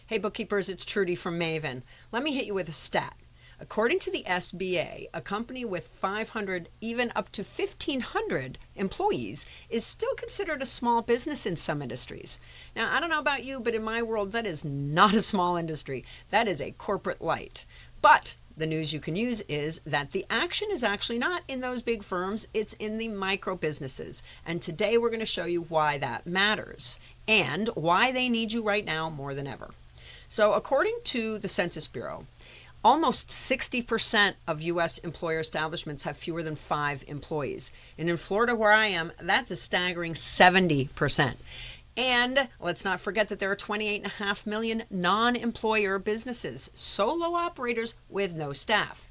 Hey bookkeepers, it's Trudy from Maven. Let me hit you with a stat. According to the SBA, a company with 500, even up to 1,500 employees is still considered a small business in some industries. Now, I don't know about you, but in my world, that is not a small industry. That is a corporate light. But the news you can use is that the action is actually not in those big firms, it's in the micro businesses. And today we're going to show you why that matters and why they need you right now more than ever. So according to the Census Bureau, almost 60% of U.S. employer establishments have fewer than 5 employees. And in Florida, where I am, that's a staggering 70%. And let's not forget that there are 28.5 million non-employer businesses, solo operators with no staff.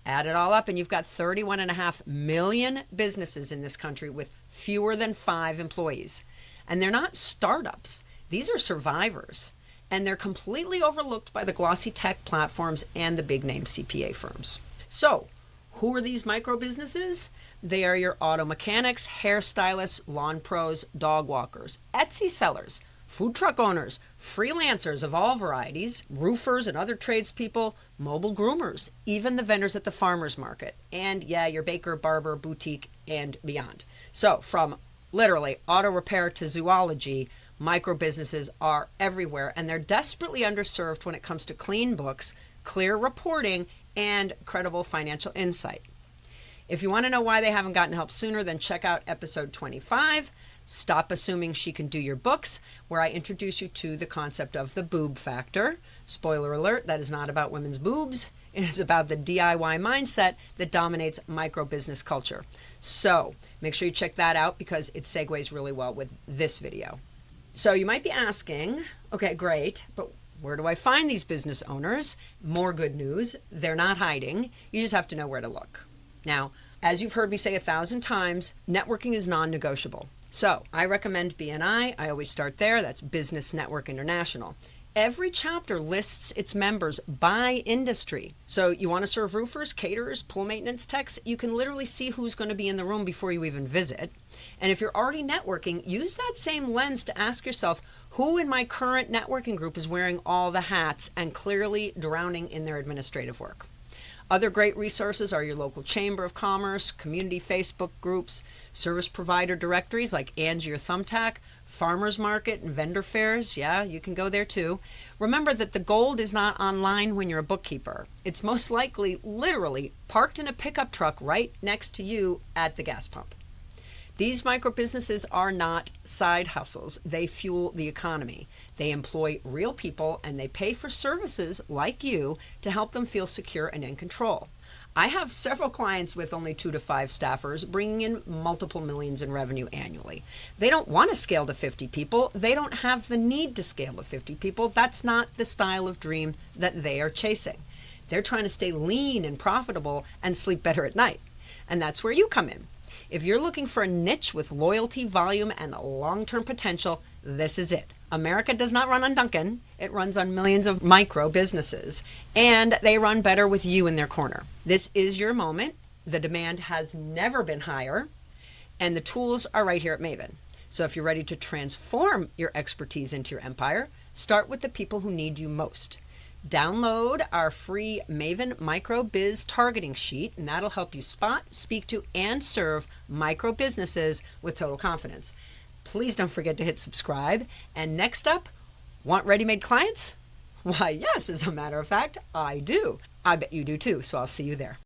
Add it all up and you've got 31.5 million businesses in this country with fewer than 5 employees. And they're not startups. These are survivors. And they're completely overlooked by the glossy tech platforms and the big name CPA firms. So who are these micro businesses? They are your auto mechanics, hairstylists, lawn pros, dog walkers, Etsy sellers, food truck owners, freelancers of all varieties, roofers and other tradespeople, mobile groomers, even the vendors at the farmer's market, and yeah, your baker, barber, boutique, and beyond. So from literally auto repair to zoology, micro businesses are everywhere, and they're desperately underserved when it comes to clean books, clear reporting, and credible financial insight. If you want to know why they haven't gotten help sooner, then check out episode 25, Stop Assuming She Can Do Your Books, where I introduce you to the concept of the boob factor. Spoiler alert, that is not about women's boobs. It is about the DIY mindset that dominates micro business culture. So make sure you check that out because it segues really well with this video. So you might be asking, okay, great, but where do I find these business owners? More good news, they're not hiding. You just have to know where to look. Now, as you've heard me say 1,000 times, networking is non-negotiable. So I recommend BNI. I always start there. That's Business Network International. Every chapter lists its members by industry. So you want to serve roofers, caterers, pool maintenance techs, you can literally see who's going to be in the room before you even visit. And if you're already networking, use that same lens to ask yourself, who in my current networking group is wearing all the hats and clearly drowning in their administrative work? Other great resources are your local Chamber of Commerce, community Facebook groups, service provider directories like Angie or Thumbtack, farmers market and vendor fairs. Yeah, you can go there too. Remember that the gold is not online when you're a bookkeeper. It's most likely literally parked in a pickup truck right next to you at the gas pump. These micro businesses are not side hustles. They fuel the economy. They employ real people and they pay for services like you to help them feel secure and in control. I have several clients with only 2 to 5 staffers bringing in multiple millions in revenue annually. They don't want to scale to 50 people. They don't have the need to scale to 50 people. That's not the style of dream that they are chasing. They're trying to stay lean and profitable and sleep better at night. And that's where you come in. If you're looking for a niche with loyalty, volume, and long-term potential, this is it. America does not run on Dunkin'. It runs on millions of micro businesses, and they run better with you in their corner. This is your moment. The demand has never been higher, and the tools are right here at Maven. So if you're ready to transform your expertise into your empire, start with the people who need you most. Download our free Maven Micro Biz Targeting Sheet, and that'll help you spot, speak to, and serve micro businesses with total confidence. Please don't forget to hit subscribe. And next up, want ready-made clients? Why, yes, as a matter of fact, I do. I bet you do too, so I'll see you there.